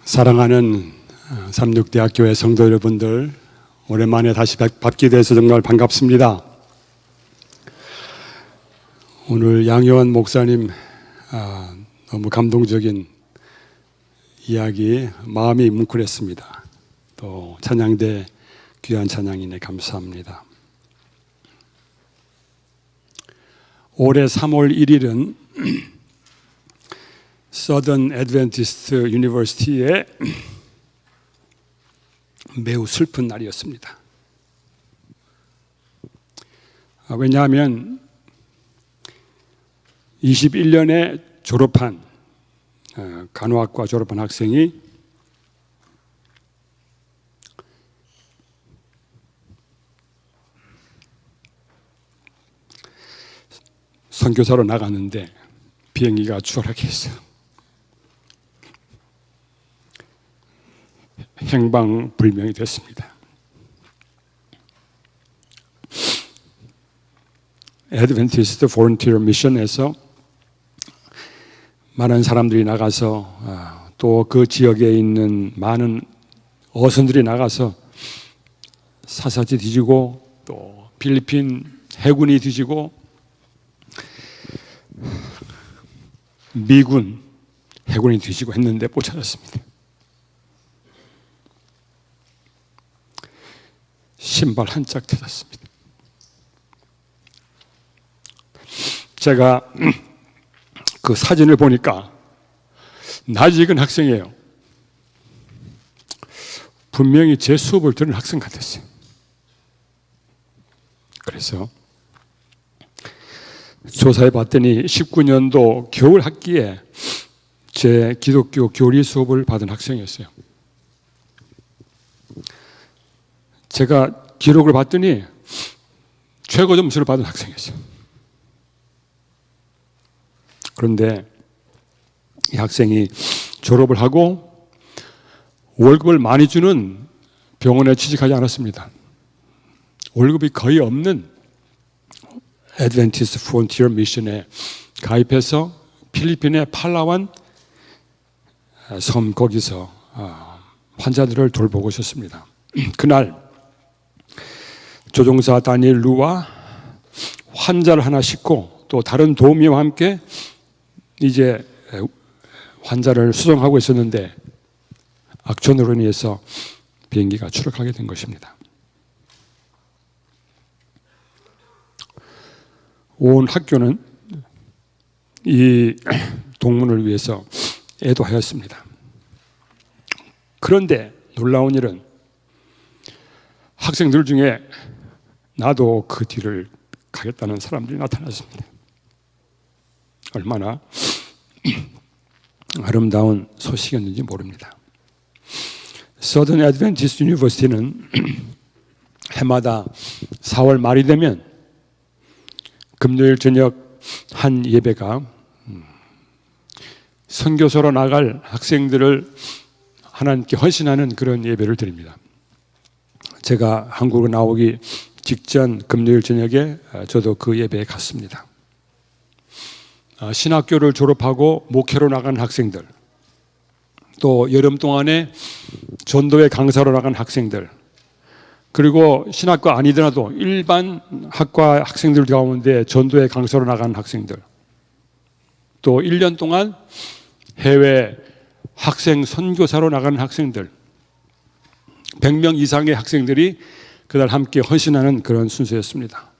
사랑하는 삼육대학교의 성도 여러분들, 오랜만에 다시 뵙게 돼서 정말 반갑습니다. 오늘 양효원 목사님 너무 감동적인 이야기, 마음이 뭉클했습니다. 또 찬양대 귀한 찬양이네, 감사합니다. 올해 3월 1일은 Southern Adventist University의 매우 슬픈 날이었습니다. 왜냐하면 21년에 졸업한 간호학과 졸업한 학생이 선교사로 나갔는데 비행기가 추락했어요. 행방불명이 됐습니다. 애드벤티스트 볼런티어 미션에서 많은 사람들이 나가서 또 그 지역에 있는 많은 어선들이 나가서 사사지 뒤지고 또 필리핀 해군이 뒤지고 미군 해군이 뒤지고 했는데 못 찾았습니다. 신발 한 짝 찾았습니다. 제가 그 사진을 보니까 낯익은 학생이에요. 분명히 제 수업을 들은 학생 같았어요. 그래서 조사해 봤더니 19년도 겨울 학기에 제 기독교 교리 수업을 받은 학생이었어요. 제가 기록을 봤더니 최고 점수를 받은 학생이었어요. 그런데 이 학생이 졸업을 하고 월급을 많이 주는 병원에 취직하지 않았습니다. 월급이 거의 없는 애드벤티스트 프론티어 미션에 가입해서 필리핀의 팔라완 섬 거기서 환자들을 돌보고 있었습니다. 그날 조종사 다니엘 루와 환자를 하나 싣고 또 다른 도우미와 함께 이제 환자를 수송하고 있었는데 악천후로 인해서 비행기가 추락하게 된 것입니다. 온 학교는 이 동문을 위해서 애도하였습니다. 그런데 놀라운 일은 학생들 중에 나도 그 뒤를 가겠다는 사람들이 나타났습니다. 얼마나 아름다운 소식이었는지 모릅니다. Southern Adventist University는 해마다 4월 말이 되면 금요일 저녁 한 예배가 선교소로 나갈 학생들을 하나님께 헌신하는 그런 예배를 드립니다. 제가 한국으로 나오기 직전 금요일 저녁에 저도 그 예배에 갔습니다. 신학교를 졸업하고 목회로 나간 학생들, 또 여름 동안에 전도회 강사로 나간 학생들, 그리고 신학과 아니더라도 일반 학과 학생들 가운데 전도회 강사로 나간 학생들, 또 1년 동안 해외 학생 선교사로 나가는 학생들, 100명 이상의 학생들이 그날 함께 헌신하는 그런 순서였습니다.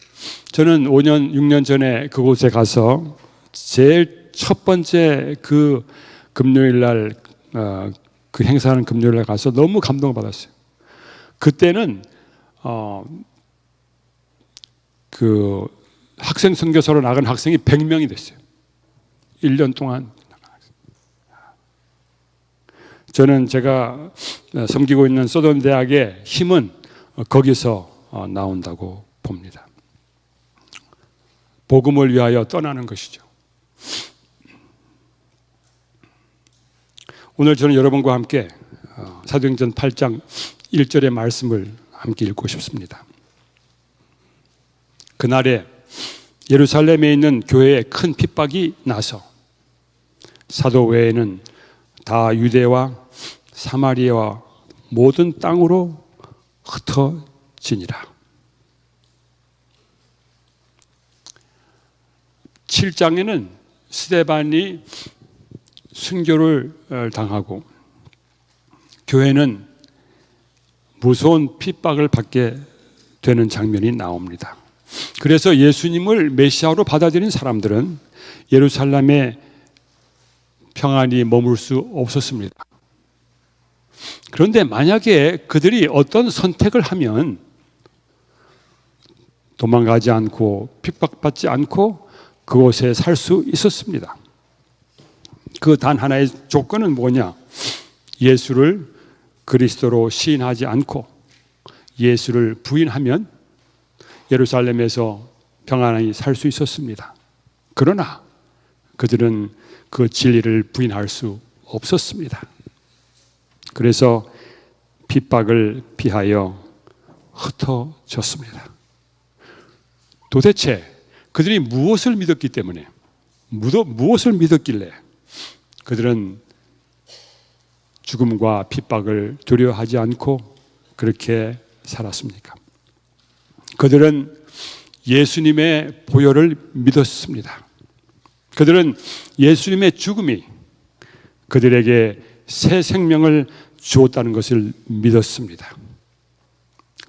저는 5년, 6년 전에 그곳에 가서 제일 첫 번째 그 금요일 날, 그 행사하는 금요일 날 가서 너무 감동을 받았어요. 그때는 그 학생 선교사로 나간 학생이 100명이 됐어요. 1년 동안. 저는 제가 섬기고 있는 소던 대학의 힘은 거기서 나온다고 봅니다. 복음을 위하여 떠나는 것이죠. 오늘 저는 여러분과 함께 사도행전 8장 1절의 말씀을 함께 읽고 싶습니다. 그날에 예루살렘에 있는 교회에 큰 핍박이 나서 사도 외에는 다 유대와 사마리아와 모든 땅으로 흩어지니라. 7장에는 스데반이 순교를 당하고 교회는 무서운 핍박을 받게 되는 장면이 나옵니다. 그래서 예수님을 메시아로 받아들인 사람들은 예루살렘에 평안히 머물 수 없었습니다. 그런데 만약에 그들이 어떤 선택을 하면 도망가지 않고 핍박받지 않고 그곳에 살 수 있었습니다. 그 단 하나의 조건은 뭐냐? 예수를 그리스도로 시인하지 않고 예수를 부인하면 예루살렘에서 평안히 살 수 있었습니다. 그러나 그들은 그 진리를 부인할 수 없었습니다. 그래서 핍박을 피하여 흩어졌습니다. 도대체 그들이 무엇을 믿었기 때문에, 무엇을 믿었길래 그들은 죽음과 핍박을 두려워하지 않고 그렇게 살았습니까? 그들은 예수님의 보혈을 믿었습니다. 그들은 예수님의 죽음이 그들에게 새 생명을 주었다는 것을 믿었습니다.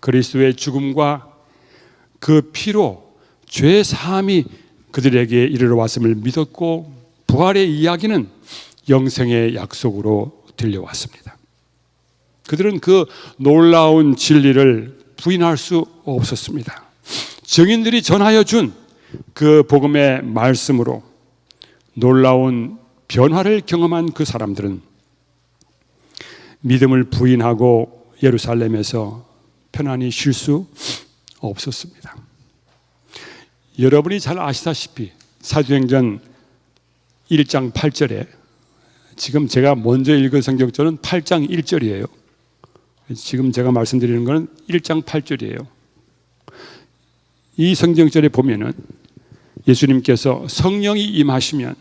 그리스도의 죽음과 그 피로 죄 사함이 그들에게 이르러 왔음을 믿었고 부활의 이야기는 영생의 약속으로 들려왔습니다. 그들은 그 놀라운 진리를 부인할 수 없었습니다. 증인들이 전하여 준 그 복음의 말씀으로 놀라운 변화를 경험한 그 사람들은 믿음을 부인하고 예루살렘에서 편안히 쉴 수 없었습니다. 여러분이 잘 아시다시피 사도행전 1장 8절에 지금 제가 먼저 읽은 성경절은 8장 1절이에요. 지금 제가 말씀드리는 것은 1장 8절이에요. 이 성경절에 보면은 예수님께서 성령이 임하시면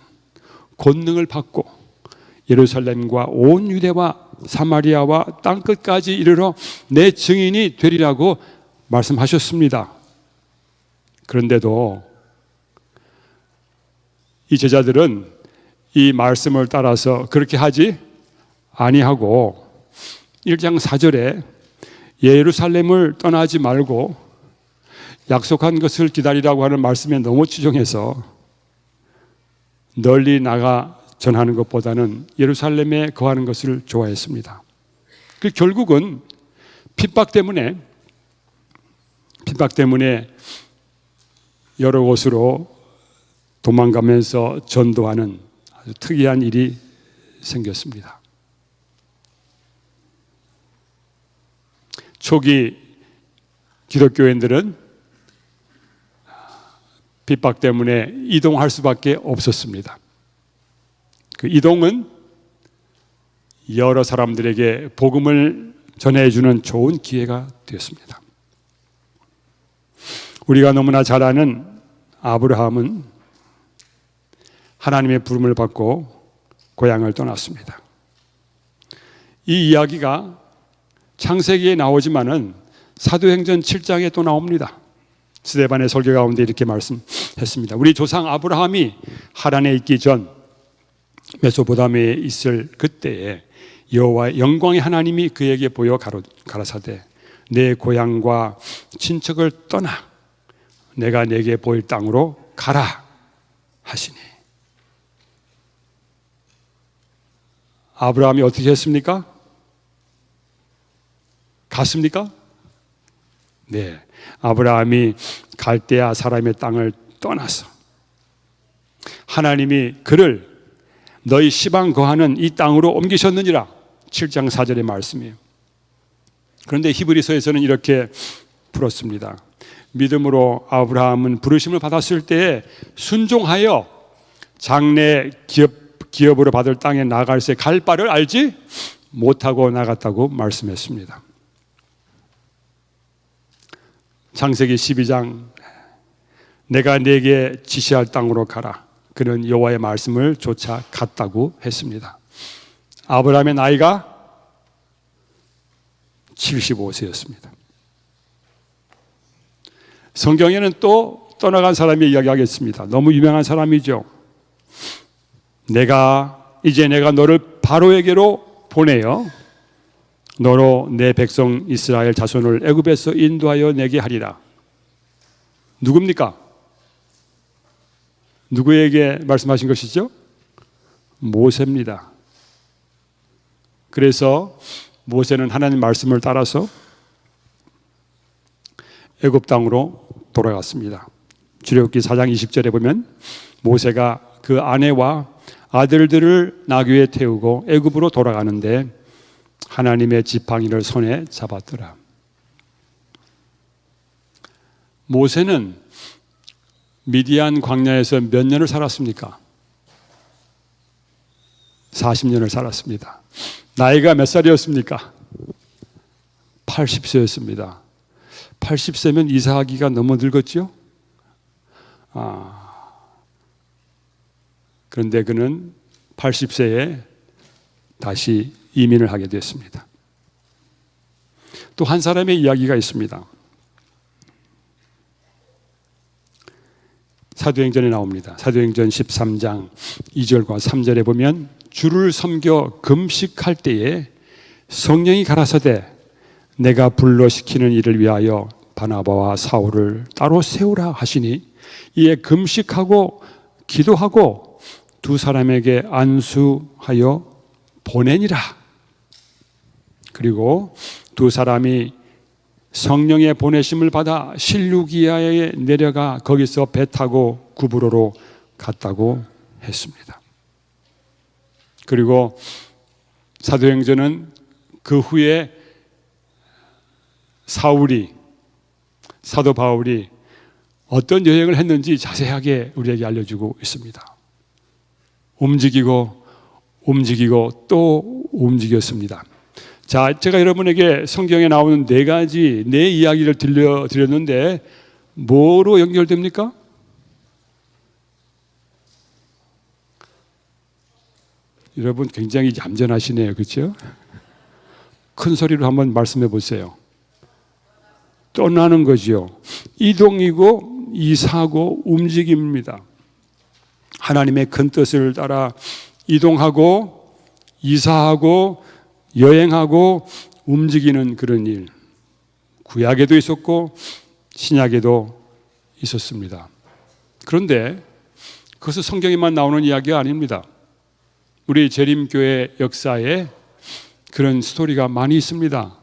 권능을 받고 예루살렘과 온 유대와 사마리아와 땅끝까지 이르러 내 증인이 되리라고 말씀하셨습니다. 그런데도 이 제자들은 이 말씀을 따라서 그렇게 하지 아니하고 1장 4절에 예루살렘을 떠나지 말고 약속한 것을 기다리라고 하는 말씀에 너무 치중해서 널리 나가 전하는 것보다는 예루살렘에 거하는 것을 좋아했습니다. 그 결국은 핍박 때문에 여러 곳으로 도망가면서 전도하는 아주 특이한 일이 생겼습니다. 초기 기독교인들은 핍박 때문에 이동할 수밖에 없었습니다. 그 이동은 여러 사람들에게 복음을 전해주는 좋은 기회가 되었습니다. 우리가 너무나 잘 아는 아브라함은 하나님의 부름을 받고 고향을 떠났습니다. 이 이야기가 창세기에 나오지만은 사도행전 7장에 또 나옵니다. 스데반의 설교 가운데 이렇게 말씀했습니다. 우리 조상 아브라함이 하란에 있기 전 메소포타미아에 있을 그때에 여호와의 영광의 하나님이 그에게 보여 가라사대 내 고향과 친척을 떠나 내가 내게 보일 땅으로 가라 하시니. 아브라함이 어떻게 했습니까? 갔습니까? 네, 아브라함이 갈대아 사람의 땅을 떠나서 하나님이 그를 너희 시방 거하는 이 땅으로 옮기셨느니라. 7장 4절의 말씀이에요. 그런데 히브리서에서는 이렇게 풀었습니다. 믿음으로 아브라함은 부르심을 받았을 때에 순종하여 장래 기업으로 받을 땅에 나갈새 갈 바를 알지 못하고 나갔다고 말씀했습니다. 창세기 12장 내가 네게 지시할 땅으로 가라. 그는 여호와의 말씀을 쫓아 갔다고 했습니다. 아브라함의 나이가 75세였습니다. 성경에는 또 떠나간 사람이 이야기하겠습니다. 너무 유명한 사람이죠. 이제 내가 너를 바로에게로 보내어 너로 내 백성 이스라엘 자손을 애굽에서 인도하여 내게 하리라. 누굽니까? 누구에게 말씀하신 것이죠? 모세입니다. 그래서 모세는 하나님 말씀을 따라서 애굽 땅으로 돌아갔습니다. 출애굽기 4장 20절에 보면 모세가 그 아내와 아들들을 나귀에 태우고 애굽으로 돌아가는데 하나님의 지팡이를 손에 잡았더라. 모세는 미디안 광야에서 몇 년을 살았습니까? 40년을 살았습니다. 나이가 몇 살이었습니까? 80세였습니다. 80세면 이사하기가 너무 늙었죠? 그런데 그는 80세에 다시 이민을 하게 됐습니다. 또 한 사람의 이야기가 있습니다. 사도행전에 나옵니다. 사도행전 13장 2절과 3절에 보면 주를 섬겨 금식할 때에 성령이 가라사대 내가 불러 시키는 일을 위하여 바나바와 사울을 따로 세우라 하시니 이에 금식하고 기도하고 두 사람에게 안수하여 보내니라. 그리고 두 사람이 성령의 보내심을 받아 실루기아에 내려가 거기서 배 타고 구브로로 갔다고 했습니다. 그리고 사도행전은 그 후에 사도 바울이 어떤 여행을 했는지 자세하게 우리에게 알려주고 있습니다. 움직이고 또 움직였습니다. 자, 제가 여러분에게 성경에 나오는 네 이야기를 들려드렸는데 뭐로 연결됩니까? 여러분 굉장히 얌전하시네요. 그렇죠? 큰 소리로 한번 말씀해 보세요. 떠나는 거지요. 이동이고 이사고 움직임입니다. 하나님의 큰 뜻을 따라 이동하고 이사하고 여행하고 움직이는 그런 일. 구약에도 있었고 신약에도 있었습니다. 그런데 그것은 성경에만 나오는 이야기가 아닙니다. 우리 재림교회 역사에 그런 스토리가 많이 있습니다.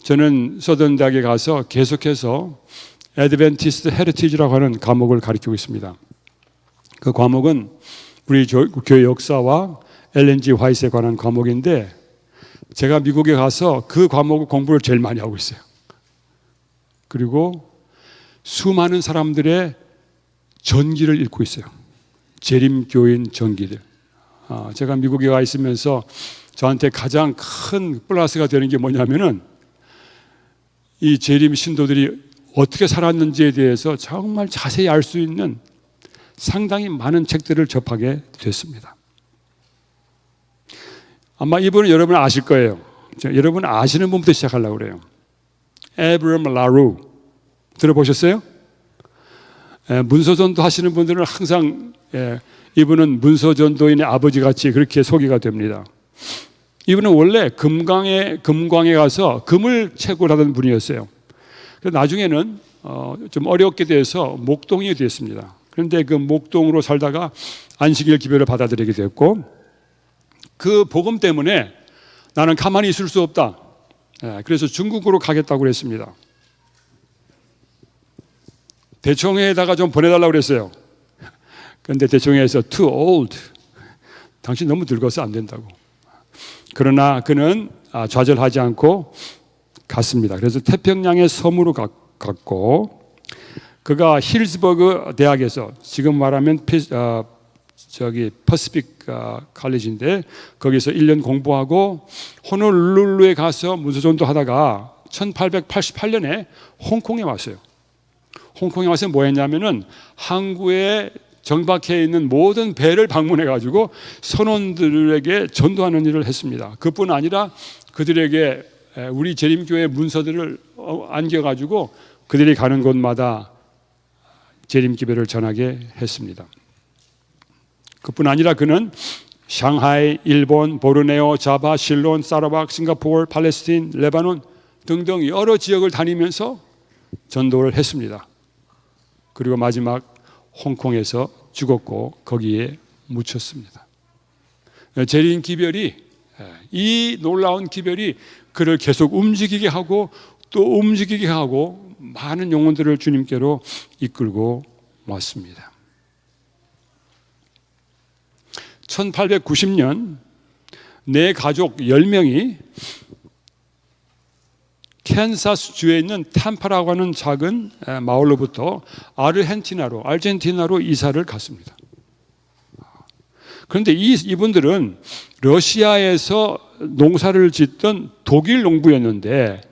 저는 서던대학에 가서 계속해서 애드벤티스트 헤리티지라고 하는 과목을 가르치고 있습니다. 그 과목은 우리 교회 역사와 엘렌 G 화이트에 관한 과목인데 제가 미국에 가서 그 과목 공부를 제일 많이 하고 있어요. 그리고 수많은 사람들의 전기를 읽고 있어요. 재림교인 전기들. 제가 미국에 가 있으면서 저한테 가장 큰 플러스가 되는 게 뭐냐면은 이 재림 신도들이 어떻게 살았는지에 대해서 정말 자세히 알 수 있는 상당히 많은 책들을 접하게 됐습니다. 아마 이분은 여러분 아실 거예요. 여러분 아시는 분부터 시작하려고 그래요. 에브럼 라루 들어보셨어요? 문서전도 하시는 분들은 항상 이분은 문서전도인의 아버지같이 그렇게 소개가 됩니다. 이분은 원래 금광에 가서 금을 채굴하던 분이었어요. 나중에는 좀 어렵게 돼서 목동이 됐습니다. 그런데 그 목동으로 살다가 안식일 기별을 받아들이게 됐고 그 복음 때문에 나는 가만히 있을 수 없다. 그래서 중국으로 가겠다고 그랬습니다. 대총회에다가 좀 보내달라고 그랬어요. 그런데 대총회에서 too old. 당신 너무 늙어서 안 된다고. 그러나 그는 좌절하지 않고 갔습니다. 그래서 태평양의 섬으로 갔고 그가 힐스버그 대학에서 지금 말하면 퍼시픽 칼리지인데 거기서 1년 공부하고 호놀룰루에 가서 문서전도 하다가 1888년에 홍콩에 왔어요. 홍콩에 와서 뭐 했냐면은 항구에 정박해 있는 모든 배를 방문해 가지고 선원들에게 전도하는 일을 했습니다. 그뿐 아니라 그들에게 우리 재림교회 문서들을 안겨가지고 그들이 가는 곳마다 재림 기별을 전하게 했습니다. 그뿐 아니라 그는 상하이, 일본, 보르네오, 자바, 실론, 사라박, 싱가포르, 팔레스틴, 레바논 등등 여러 지역을 다니면서 전도를 했습니다. 그리고 마지막 홍콩에서 죽었고 거기에 묻혔습니다. 재림 기별이, 이 놀라운 기별이 그를 계속 움직이게 하고 또 움직이게 하고 많은 영혼들을 주님께로 이끌고 왔습니다. 1890년 내 가족 10명이 캔사스 주에 있는 탐파라고 하는 작은 마을로부터 아르헨티나로 이사를 갔습니다. 그런데 이분들은 러시아에서 농사를 짓던 독일 농부였는데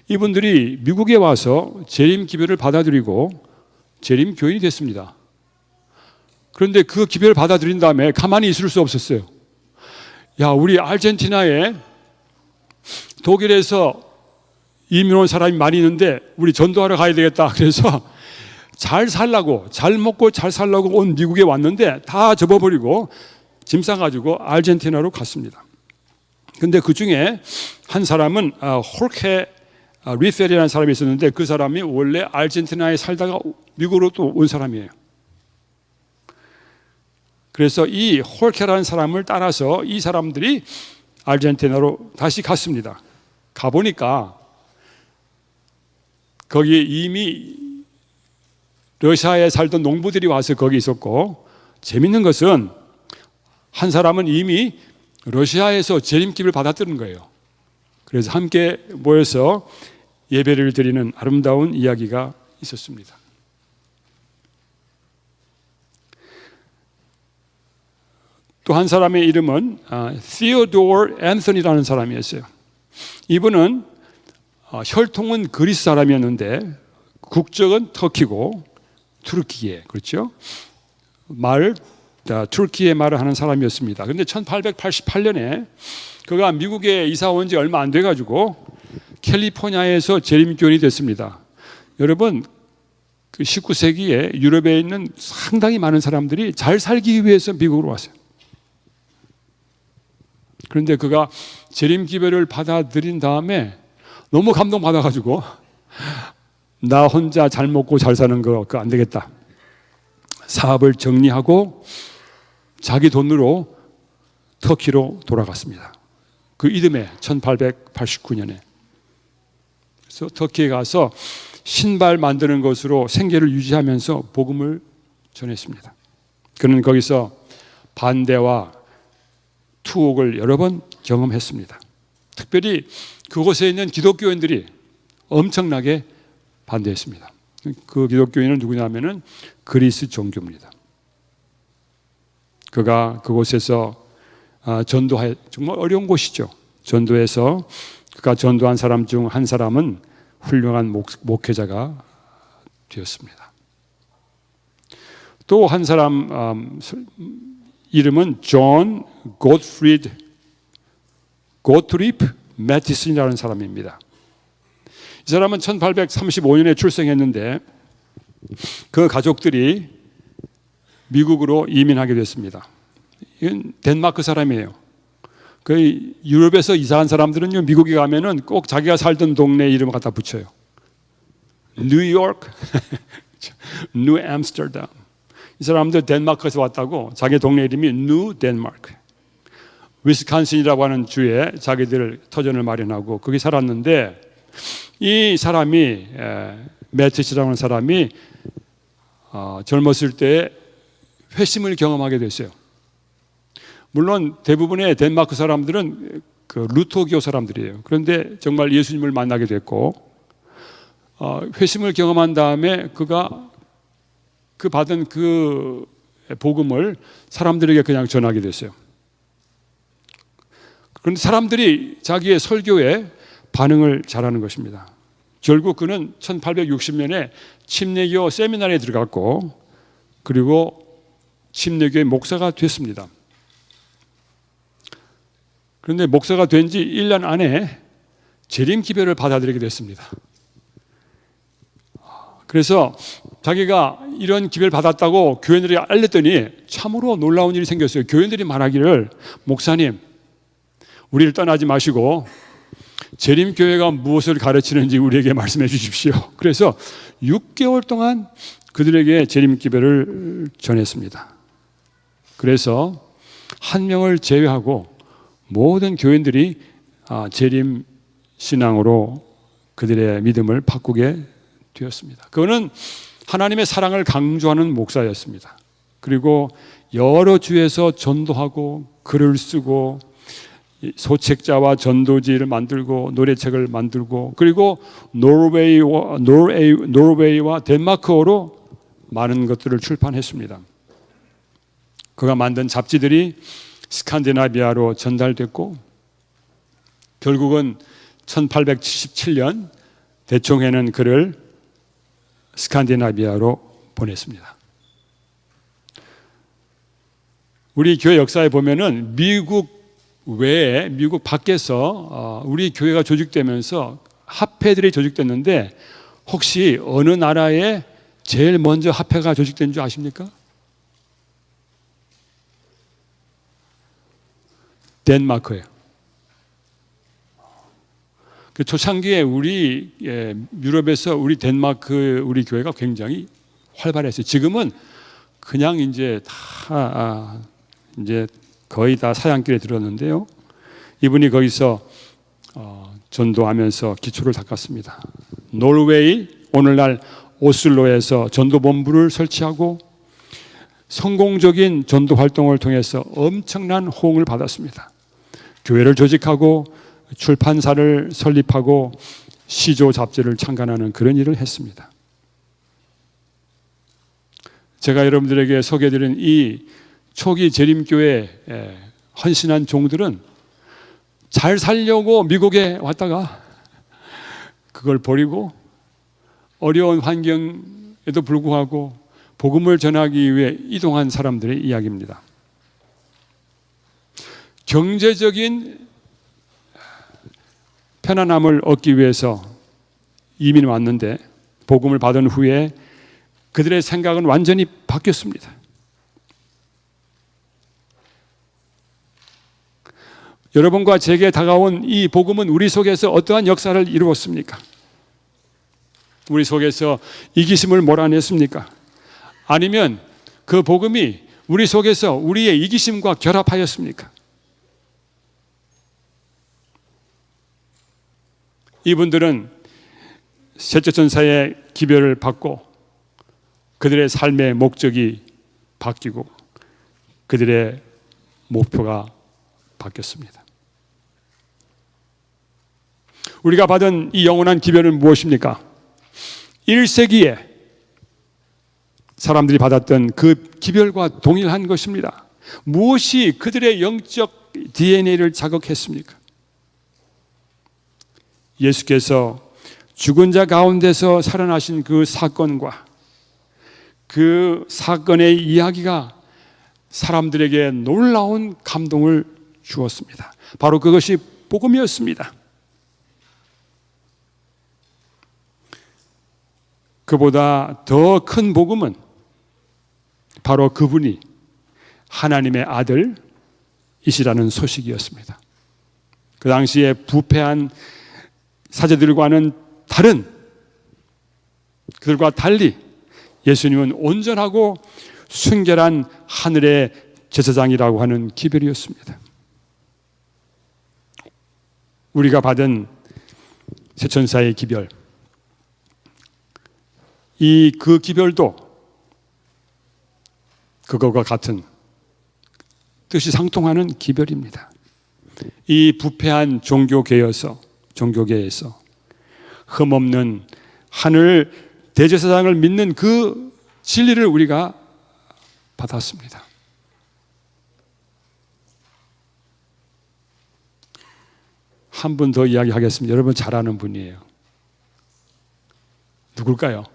이분들이 미국에 와서 재림 기별을 받아들이고 재림 교인이 됐습니다. 그런데 그 기별을 받아들인 다음에 가만히 있을 수 없었어요. 야, 우리 아르헨티나에 독일에서 이민 온 사람이 많이 있는데 우리 전도하러 가야 되겠다. 그래서 잘 살라고, 잘 먹고 잘 살라고 온 미국에 왔는데 다 접어버리고 짐 싸가지고 아르헨티나로 갔습니다. 근데 그 중에 한 사람은 호르케 리펠이라는 사람이 있었는데 그 사람이 원래 아르헨티나에 살다가 미국으로 또 온 사람이에요. 그래서 이 호르케라는 사람을 따라서 이 사람들이 아르헨티나로 다시 갔습니다. 가보니까 거기에 이미 러시아에 살던 농부들이 와서 거기 있었고, 재밌는 것은 한 사람은 이미 러시아에서 재림기를 받았다는 거예요. 그래서 함께 모여서 예배를 드리는 아름다운 이야기가 있었습니다. 또 한 사람의 이름은 Theodore Anthony라는 사람이었어요. 이분은 혈통은 그리스 사람이었는데 국적은 터키고 투르키예, 그렇죠? 투르키예 말을 하는 사람이었습니다. 그런데 1888년에 그가 미국에 이사 온 지 얼마 안 돼가지고 캘리포니아에서 재림교인이 됐습니다. 여러분, 그 19세기에 유럽에 있는 상당히 많은 사람들이 잘 살기 위해서 미국으로 왔어요. 그런데 그가 재림 기별을 받아들인 다음에 너무 감동받아가지고 나 혼자 잘 먹고 잘 사는 거 그거 안 되겠다. 사업을 정리하고 자기 돈으로 터키로 돌아갔습니다. 그 이듬해 1889년에. 그래서 터키에 가서 신발 만드는 것으로 생계를 유지하면서 복음을 전했습니다. 그는 거기서 반대와 투옥을 여러 번 경험했습니다. 특별히 그곳에 있는 기독교인들이 엄청나게 반대했습니다. 그 기독교인은 누구냐면은 그리스 종교입니다. 그가 그곳에서 전도해, 정말 어려운 곳이죠. 전도해서 그가 전도한 사람 중 한 사람은 훌륭한 목회자가 되었습니다. 또 한 사람 이름은 존 고트리프 매티슨이라는 사람입니다. 이 사람은 1835년에 출생했는데 그 가족들이 미국으로 이민하게 됐습니다. 이건 덴마크 사람이에요. 그 유럽에서 이사한 사람들은요, 미국에 가면은 꼭 자기가 살던 동네 이름을 갖다 붙여요. 뉴욕, 뉴 암스테르담. 이 사람들 덴마크에서 왔다고 자기 동네 이름이 뉴 덴마크. 위스콘신이라고 하는 주에 자기들 터전을 마련하고 거기 살았는데, 이 사람이 매티스라고 하는 사람이 젊었을 때 회심을 경험하게 됐어요. 물론 대부분의 덴마크 사람들은 그 루터교 사람들이에요. 그런데 정말 예수님을 만나게 됐고, 회심을 경험한 다음에 그가 그 받은 그 복음을 사람들에게 그냥 전하게 됐어요. 그런데 사람들이 자기의 설교에 반응을 잘하는 것입니다. 결국 그는 1860년에 침례교 세미나리에 들어갔고, 그리고 침례교의 목사가 됐습니다. 그런데 목사가 된 지 1년 안에 재림 기별을 받아들이게 됐습니다. 그래서 자기가 이런 기별을 받았다고 교인들이 알렸더니 참으로 놀라운 일이 생겼어요. 교인들이 말하기를, 목사님, 우리를 떠나지 마시고 재림교회가 무엇을 가르치는지 우리에게 말씀해 주십시오. 그래서 6개월 동안 그들에게 재림기별을 전했습니다. 그래서 한 명을 제외하고 모든 교인들이 재림 신앙으로 그들의 믿음을 바꾸게 되었습니다. 그거는 하나님의 사랑을 강조하는 목사였습니다. 그리고 여러 주에서 전도하고 글을 쓰고 소책자와 전도지를 만들고 노래책을 만들고, 그리고 노르웨이와 덴마크어로 많은 것들을 출판했습니다. 그가 만든 잡지들이 스칸디나비아로 전달됐고, 결국은 1877년 대총회는 그를 스칸디나비아로 보냈습니다. 우리 교회 역사에 보면은 미국 외에, 미국 밖에서 우리 교회가 조직되면서 합회들이 조직됐는데, 혹시 어느 나라에 제일 먼저 합회가 조직된 줄 아십니까? 덴마크예요. 그 초창기에 우리 유럽에서 우리 덴마크 우리 교회가 굉장히 활발했어요. 지금은 그냥 이제 다 이제 거의 다 사양길에 들었는데요. 이분이 거기서 전도하면서 기초를 닦았습니다. 노르웨이, 오늘날 오슬로에서 전도본부를 설치하고 성공적인 전도 활동을 통해서 엄청난 호응을 받았습니다. 교회를 조직하고 출판사를 설립하고 시조 잡지를 창간하는 그런 일을 했습니다. 제가 여러분들에게 소개해드린 이 초기 재림교회 헌신한 종들은 잘 살려고 미국에 왔다가 그걸 버리고 어려운 환경에도 불구하고 복음을 전하기 위해 이동한 사람들의 이야기입니다. 경제적인 편안함을 얻기 위해서 이민 왔는데, 복음을 받은 후에 그들의 생각은 완전히 바뀌었습니다. 여러분과 제게 다가온 이 복음은 우리 속에서 어떠한 역사를 이루었습니까? 우리 속에서 이기심을 몰아냈습니까? 아니면 그 복음이 우리 속에서 우리의 이기심과 결합하였습니까? 이분들은 셋째 천사의 기별을 받고 그들의 삶의 목적이 바뀌고 그들의 목표가 바뀌었습니다. 우리가 받은 이 영원한 기별은 무엇입니까? 1세기에 사람들이 받았던 그 기별과 동일한 것입니다. 무엇이 그들의 영적 DNA를 자극했습니까? 예수께서 죽은 자 가운데서 살아나신 그 사건과 그 사건의 이야기가 사람들에게 놀라운 감동을 주었습니다. 바로 그것이 복음이었습니다. 그보다 더 큰 복음은 바로 그분이 하나님의 아들이시라는 소식이었습니다. 그 당시에 부패한 사제들과는 다른, 그들과 달리 예수님은 온전하고 순결한 하늘의 제사장이라고 하는 기별이었습니다. 우리가 받은 세천사의 기별, 그 기별도 그거와 같은 뜻이 상통하는 기별입니다. 이 부패한 종교계에서 흠없는 하늘 대제사장을 믿는 그 진리를 우리가 받았습니다. 한 분 더 이야기하겠습니다. 여러분 잘 아는 분이에요. 누굴까요?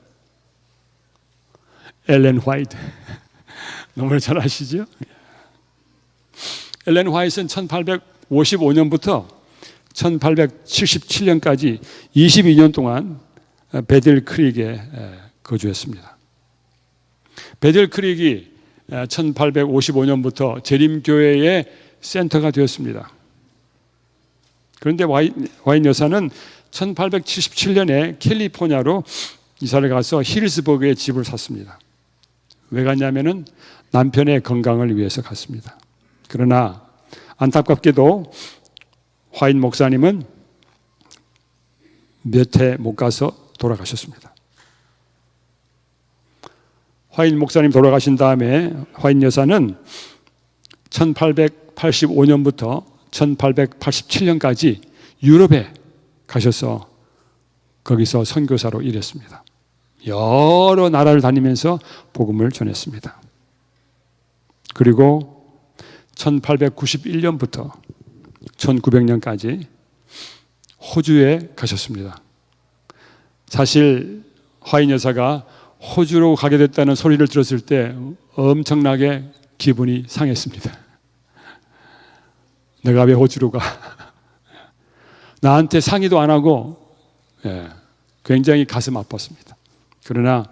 엘렌 화이트. 너무 잘 아시죠? 엘렌 화이트는 1855년부터 1877년까지 22년 동안 베델 크릭에 거주했습니다. 베델 크릭이 1855년부터 재림교회의 센터가 되었습니다. 그런데 와인 여사는 1877년에 캘리포니아로 이사를 가서 힐스버그에 집을 샀습니다. 왜 갔냐면은 남편의 건강을 위해서 갔습니다. 그러나 안타깝게도 화인 목사님은 몇 해 못 가서 돌아가셨습니다. 화인 목사님 돌아가신 다음에 화인 여사는 1885년부터 1887년까지 유럽에 가셔서 거기서 선교사로 일했습니다. 여러 나라를 다니면서 복음을 전했습니다. 그리고 1891년부터 1900년까지 호주에 가셨습니다. 사실 화인 여사가 호주로 가게 됐다는 소리를 들었을 때 엄청나게 기분이 상했습니다. 내가 왜 호주로 가? 나한테 상의도 안 하고 굉장히 가슴 아팠습니다. 그러나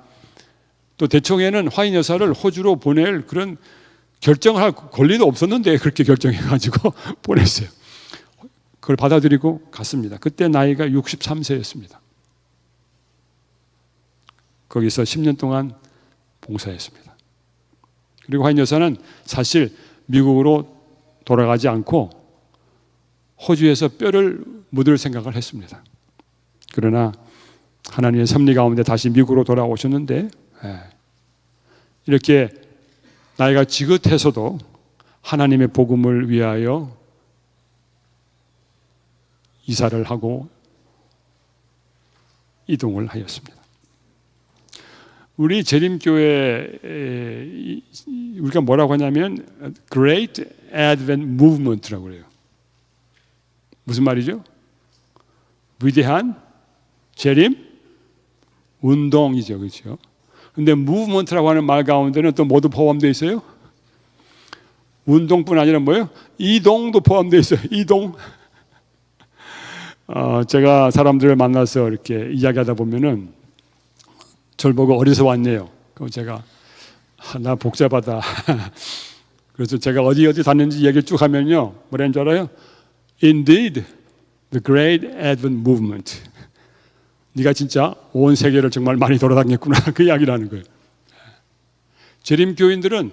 또 대총회는 화인 여사를 호주로 보낼 그런 결정을 할 권리도 없었는데 그렇게 결정해가지고 보냈어요. 그걸 받아들이고 갔습니다. 그때 나이가 63세였습니다. 거기서 10년 동안 봉사했습니다. 그리고 화인 여사는 사실 미국으로 돌아가지 않고 호주에서 뼈를 묻을 생각을 했습니다. 그러나 하나님의 섭리 가운데 다시 미국으로 돌아오셨는데 이렇게 나이가 지긋해서도 하나님의 복음을 위하여 이사를 하고 이동을 하였습니다. 우리 재림교회 우리가 뭐라고 하냐면 Great Advent Movement라고 그래요. 무슨 말이죠? 위대한 재림 운동이죠, 그렇죠? 근데 무브먼트라고 하는 말 가운데는 또 모두 포함되어 있어요. 운동뿐 아니라 뭐예요? 이동도 포함되어 있어요. 이동. 제가 사람들을 만나서 이렇게 이야기하다 보면은 저를 보고 어디서 왔네요. 그럼 제가 나 복잡하다. 그래서 제가 어디 다녔는지 얘기를 쭉 하면요, 뭐라는 줄 알아요? Indeed, the Great Advent Movement. 네가 진짜 온 세계를 정말 많이 돌아다녔구나. 그 이야기를 하는 거예요. 재림교인들은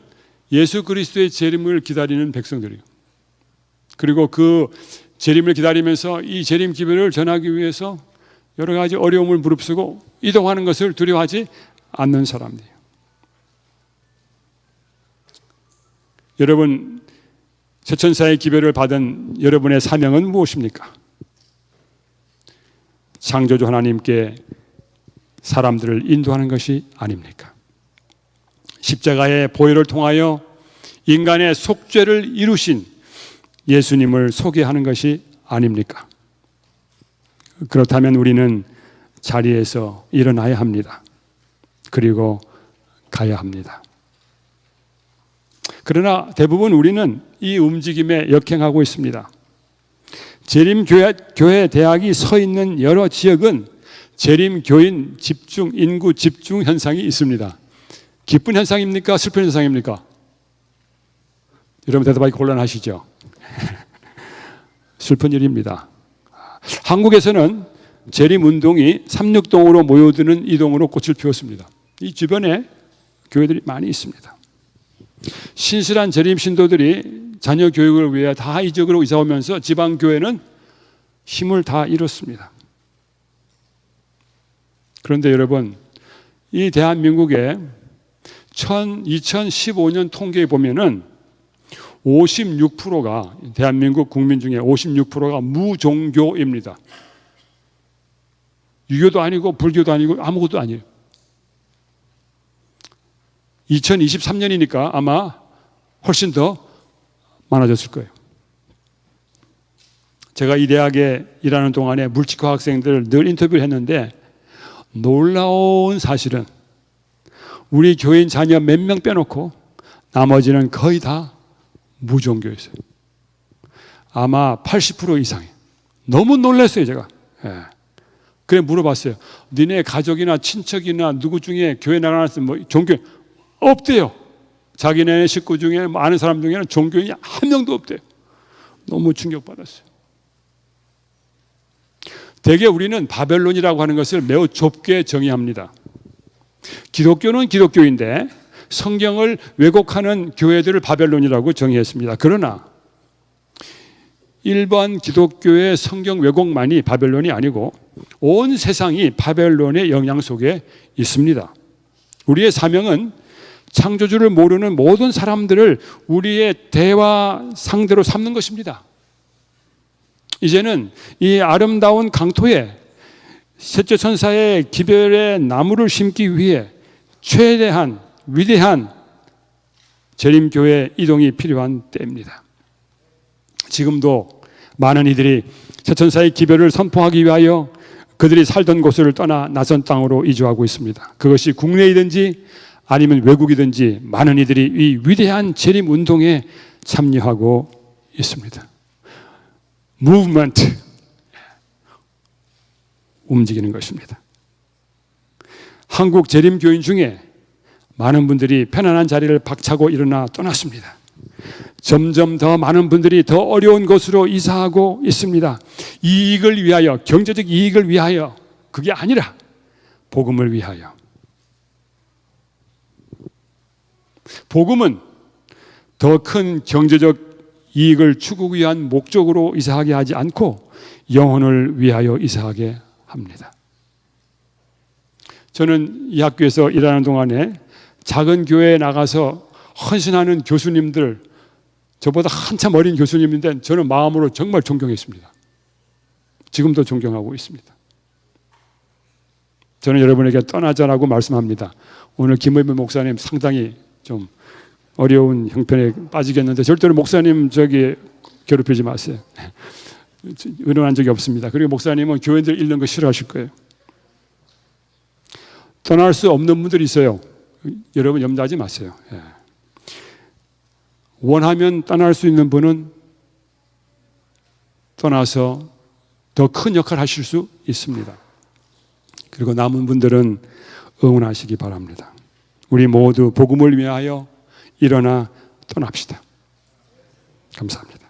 예수 그리스도의 재림을 기다리는 백성들이에요. 그리고 그 재림을 기다리면서 이 재림 기별을 전하기 위해서 여러 가지 어려움을 무릅쓰고 이동하는 것을 두려워하지 않는 사람들이에요. 여러분, 세천사의 기별을 받은 여러분의 사명은 무엇입니까? 창조주 하나님께 사람들을 인도하는 것이 아닙니까? 십자가의 보혈을 통하여 인간의 속죄를 이루신 예수님을 소개하는 것이 아닙니까? 그렇다면 우리는 자리에서 일어나야 합니다. 그리고 가야 합니다. 그러나 대부분 우리는 이 움직임에 역행하고 있습니다. 재림교회 대학이 서 있는 여러 지역은 재림교인 집중, 인구 집중 현상이 있습니다. 기쁜 현상입니까? 슬픈 현상입니까? 여러분 대답하기 곤란하시죠? 슬픈 일입니다. 한국에서는 재림운동이 삼육동으로 모여드는 이동으로 꽃을 피웠습니다. 이 주변에 교회들이 많이 있습니다. 신실한 재림 신도들이 자녀 교육을 위해 다 이 지역으로 이사 오면서 지방 교회는 힘을 다 잃었습니다. 그런데 여러분, 이 대한민국에 2015년 통계에 보면은 56%가 대한민국 국민 중에 56%가 무종교입니다. 유교도 아니고 불교도 아니고 아무것도 아니에요. 2023년이니까 아마 훨씬 더 많아졌을 거예요. 제가 이 대학에 일하는 동안에 물리치과 학생들 늘 인터뷰를 했는데 놀라운 사실은 우리 교인 자녀 몇 명 빼놓고 나머지는 거의 다 무종교였어요. 아마 80% 이상이에요. 너무 놀랐어요, 제가. 예. 그래 물어봤어요. 니네 가족이나 친척이나 누구 중에 교회 나가서 뭐 종교 없대요. 자기네 식구 중에 아는 사람 중에는 종교인이 한 명도 없대요. 너무 충격받았어요. 대개 우리는 바벨론이라고 하는 것을 매우 좁게 정의합니다. 기독교는 기독교인데 성경을 왜곡하는 교회들을 바벨론이라고 정의했습니다. 그러나 일반 기독교의 성경 왜곡만이 바벨론이 아니고 온 세상이 바벨론의 영향 속에 있습니다. 우리의 사명은 창조주를 모르는 모든 사람들을 우리의 대화 상대로 삼는 것입니다. 이제는 이 아름다운 강토에 셋째 천사의 기별의 나무를 심기 위해 최대한 위대한 재림교회 이동이 필요한 때입니다. 지금도 많은 이들이 셋천사의 기별을 선포하기 위하여 그들이 살던 곳을 떠나 낯선 땅으로 이주하고 있습니다. 그것이 국내이든지 아니면 외국이든지 많은 이들이 이 위대한 재림 운동에 참여하고 있습니다. 무브먼트, 움직이는 것입니다. 한국 재림교인 중에 많은 분들이 편안한 자리를 박차고 일어나 떠났습니다. 점점 더 많은 분들이 더 어려운 곳으로 이사하고 있습니다. 이익을 위하여, 경제적 이익을 위하여, 그게 아니라 복음을 위하여. 복음은 더 큰 경제적 이익을 추구하기 위한 목적으로 이사하게 하지 않고 영혼을 위하여 이사하게 합니다. 저는 이 학교에서 일하는 동안에 작은 교회에 나가서 헌신하는 교수님들, 저보다 한참 어린 교수님인데 저는 마음으로 정말 존경했습니다. 지금도 존경하고 있습니다. 저는 여러분에게 떠나자라고 말씀합니다. 오늘 김의배 목사님 상당히 좀 어려운 형편에 빠지겠는데 절대로 목사님 괴롭히지 마세요. 의논한 적이 없습니다. 그리고 목사님은 교인들 잃는 거 싫어하실 거예요. 떠날 수 없는 분들이 있어요. 여러분 염려하지 마세요. 원하면 떠날 수 있는 분은 떠나서 더 큰 역할을 하실 수 있습니다. 그리고 남은 분들은 응원하시기 바랍니다. 우리 모두 복음을 위하여 일어나 떠납시다. 감사합니다.